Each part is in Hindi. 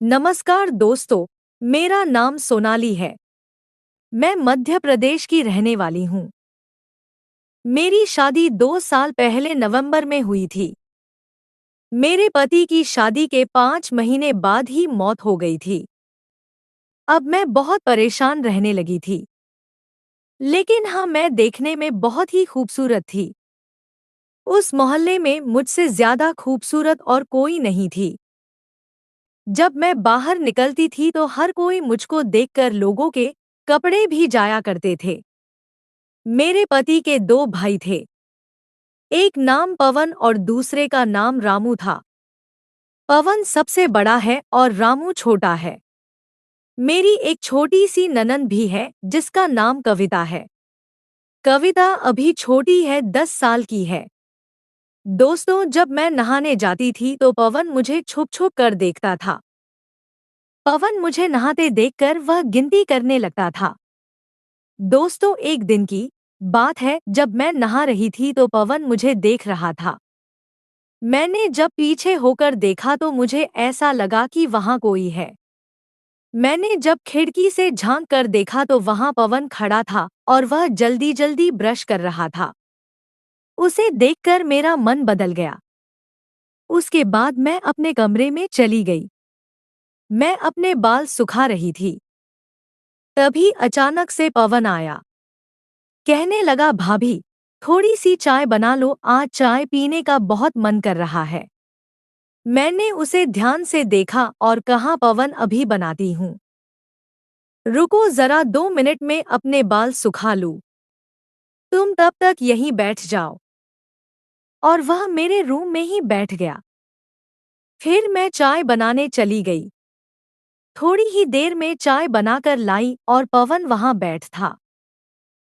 नमस्कार दोस्तों, मेरा नाम सोनाली है। मैं मध्य प्रदेश की रहने वाली हूँ। मेरी शादी 2 साल पहले नवंबर में हुई थी। मेरे पति की शादी के 5 महीने बाद ही मौत हो गई थी। अब मैं बहुत परेशान रहने लगी थी। लेकिन हाँ, मैं देखने में बहुत ही खूबसूरत थी। उस मोहल्ले में मुझसे ज्यादा खूबसूरत और कोई नहीं थी। जब मैं बाहर निकलती थी तो हर कोई मुझको देखकर लोगों के कपड़े भी जाया करते थे। मेरे पति के 2 भाई थे। एक नाम पवन और दूसरे का नाम रामू था। पवन सबसे बड़ा है और रामू छोटा है। मेरी एक छोटी सी ननंद भी है जिसका नाम कविता है। कविता अभी छोटी है, 10 साल की है। दोस्तों, जब मैं नहाने जाती थी तो पवन मुझे छुप छुप कर देखता था। पवन मुझे नहाते देखकर वह गिनती करने लगता था। दोस्तों, एक दिन की बात है, जब मैं नहा रही थी तो पवन मुझे देख रहा था। मैंने जब पीछे होकर देखा तो मुझे ऐसा लगा कि वहां कोई है। मैंने जब खिड़की से झांक कर देखा तो वहां पवन खड़ा था और वह जल्दी जल्दी ब्रश कर रहा था। उसे देखकर मेरा मन बदल गया। उसके बाद मैं अपने कमरे में चली गई। मैं अपने बाल सुखा रही थी। तभी अचानक से पवन आया। कहने लगा, भाभी, थोड़ी सी चाय बना लो, आज चाय पीने का बहुत मन कर रहा है। मैंने उसे ध्यान से देखा और कहा, पवन, अभी बनाती हूँ। रुको जरा, 2 मिनट में अपने बाल सुखा लूं। तुम तब तक यहीं बैठ जाओ। और वह मेरे रूम में ही बैठ गया। फिर मैं चाय बनाने चली गई। थोड़ी ही देर में चाय बनाकर लाई और पवन वहां बैठ था।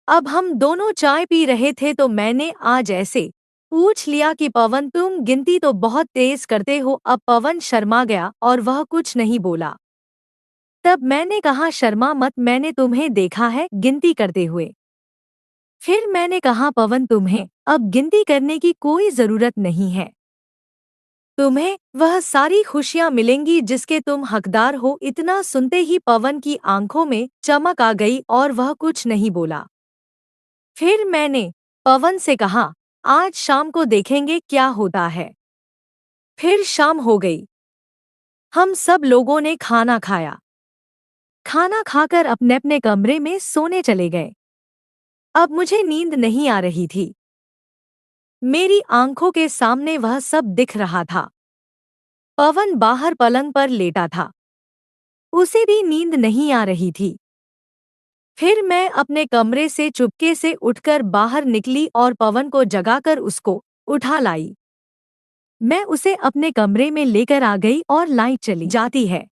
अब हम दोनों चाय पी रहे थे तो मैंने आज ऐसे पूछ लिया कि पवन, तुम गिनती तो बहुत तेज करते हो। अब पवन शर्मा गया और वह कुछ नहीं बोला। तब मैंने कहा, शर्मा मत, मैंने तुम्हें देखा है गिनती करते हुए। फिर मैंने कहा, पवन, तुम्हें अब गिनती करने की कोई जरूरत नहीं है। तुम्हें वह सारी खुशियां मिलेंगी जिसके तुम हकदार हो। इतना सुनते ही पवन की आंखों में चमक आ गई और वह कुछ नहीं बोला। फिर मैंने पवन से कहा, आज शाम को देखेंगे क्या होता है। फिर शाम हो गई। हम सब लोगों ने खाना खाया। खाना खाकर अपने अपने कमरे में सोने चले गए। अब मुझे नींद नहीं आ रही थी। मेरी आंखों के सामने वह सब दिख रहा था। पवन बाहर पलंग पर लेटा था। उसे भी नींद नहीं आ रही थी। फिर मैं अपने कमरे से चुपके से उठकर बाहर निकली और पवन को जगाकर उसको उठा लाई। मैं उसे अपने कमरे में लेकर आ गई और लाइट चली जाती है।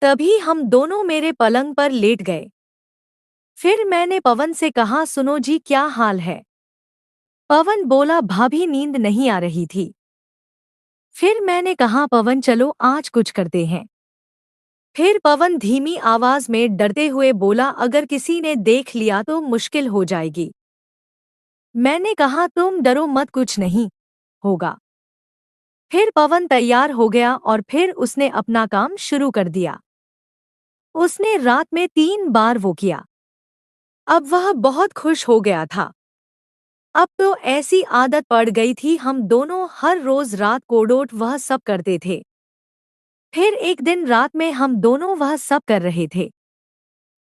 तभी हम दोनों मेरे पलंग पर लेट गए। फिर मैंने पवन से कहा, सुनो जी, क्या हाल है। पवन बोला, भाभी, नींद नहीं आ रही थी। फिर मैंने कहा, पवन, चलो आज कुछ करते हैं। फिर पवन धीमी आवाज में डरते हुए बोला, अगर किसी ने देख लिया तो मुश्किल हो जाएगी। मैंने कहा, तुम डरो मत, कुछ नहीं होगा। फिर पवन तैयार हो गया और फिर उसने अपना काम शुरू कर दिया। उसने रात में 3 बार वो किया। अब वह बहुत खुश हो गया था। अब तो ऐसी आदत पड़ गई थी, हम दोनों हर रोज रात कोडोट वह सब करते थे। फिर एक दिन रात में हम दोनों वह सब कर रहे थे।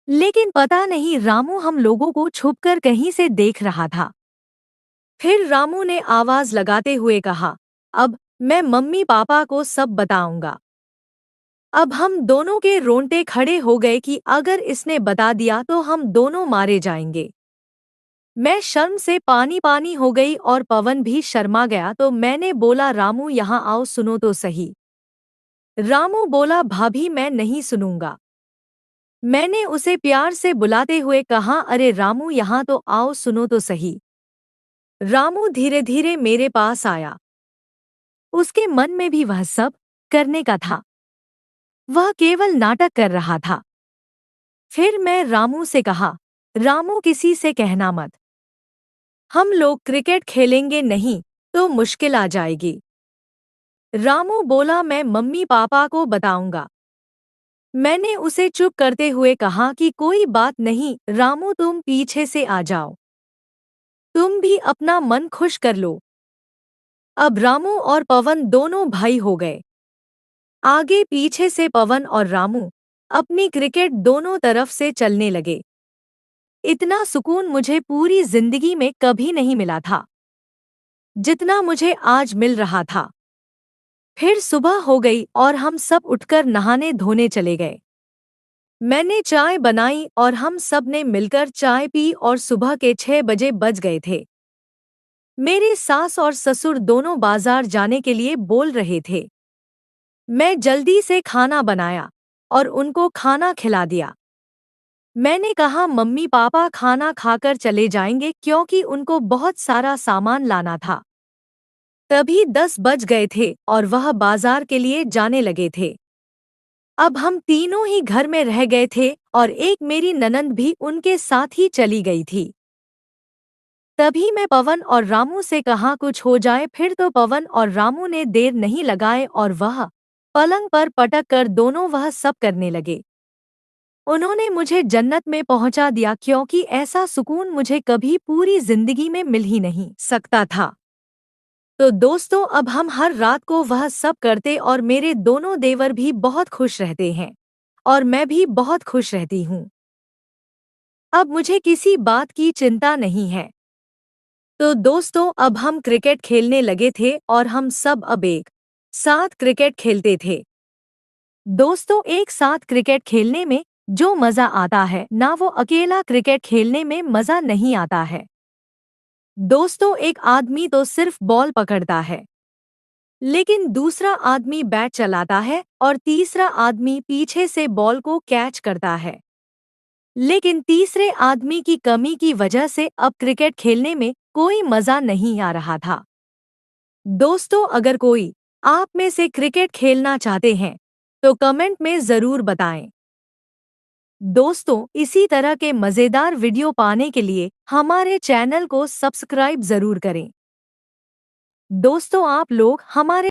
लेकिन पता नहीं रामू हम लोगों को छुपकर कहीं से देख रहा था। फिर रामू ने आवाज लगाते हुए कहा, अब मैं मम्मी पापा को सब बताऊंगा। अब हम दोनों के रोंगटे खड़े हो गए कि अगर इसने बता दिया तो हम दोनों मारे जाएंगे। मैं शर्म से पानी पानी हो गई और पवन भी शर्मा गया तो मैंने बोला, रामू यहाँ आओ, सुनो तो सही। रामू बोला, भाभी, मैं नहीं सुनूंगा। मैंने उसे प्यार से बुलाते हुए कहा, अरे रामू, यहाँ तो आओ, सुनो तो सही। रामू धीरे धीरे मेरे पास आया। उसके मन में भी वह सब करने का था। वह केवल नाटक कर रहा था। फिर मैं रामू से कहा, रामू, किसी से कहना मत। हम लोग क्रिकेट खेलेंगे, नहीं तो मुश्किल आ जाएगी। रामू बोला, मैं मम्मी पापा को बताऊंगा। मैंने उसे चुप करते हुए कहा कि कोई बात नहीं रामू, तुम पीछे से आ जाओ, तुम भी अपना मन खुश कर लो। अब रामू और पवन दोनों भाई हो गए। आगे पीछे से पवन और रामू अपनी क्रिकेट दोनों तरफ से चलने लगे। इतना सुकून मुझे पूरी जिंदगी में कभी नहीं मिला था जितना मुझे आज मिल रहा था। फिर सुबह हो गई और हम सब उठकर नहाने धोने चले गए। मैंने चाय बनाई और हम सब ने मिलकर चाय पी और सुबह के 6 बजे बज गए थे। मेरी सास और ससुर दोनों बाजार जाने के लिए बोल रहे थे। मैं जल्दी से खाना बनाया और उनको खाना खिला दिया। मैंने कहा मम्मी पापा खाना खाकर चले जाएंगे क्योंकि उनको बहुत सारा सामान लाना था। तभी 10 बज गए थे और वह बाजार के लिए जाने लगे थे। अब हम तीनों ही घर में रह गए थे और एक मेरी ननंद भी उनके साथ ही चली गई थी। तभी मैं पवन और रामू से कहा कुछ हो जाए फिर, तो पवन और रामू ने देर नहीं लगाए और वह पलंग पर पटक कर दोनों वह सब करने लगे। उन्होंने मुझे जन्नत में पहुंचा दिया क्योंकि ऐसा सुकून मुझे कभी पूरी जिंदगी में मिल ही नहीं सकता था। तो दोस्तों, अब हम हर रात को वह सब करते और मेरे दोनों देवर भी बहुत खुश रहते हैं और मैं भी बहुत खुश रहती हूँ। अब मुझे किसी बात की चिंता नहीं है। तो दोस्तों, अब हम क्रिकेट खेलने लगे थे और हम सब अब एक साथ क्रिकेट खेलते थे। दोस्तों, एक साथ क्रिकेट खेलने में जो मजा आता है ना, वो अकेला क्रिकेट खेलने में मजा नहीं आता है। दोस्तों, एक आदमी तो सिर्फ बॉल पकड़ता है, लेकिन दूसरा आदमी बैट चलाता है और तीसरा आदमी पीछे से बॉल को कैच करता है। लेकिन तीसरे आदमी की कमी की वजह से अब क्रिकेट खेलने में कोई मजा नहीं आ रहा था। दोस्तों, अगर कोई आप में से क्रिकेट खेलना चाहते हैं तो कमेंट में ज़रूर बताएं। दोस्तों, इसी तरह के मज़ेदार वीडियो पाने के लिए हमारे चैनल को सब्सक्राइब ज़रूर करें। दोस्तों, आप लोग हमारे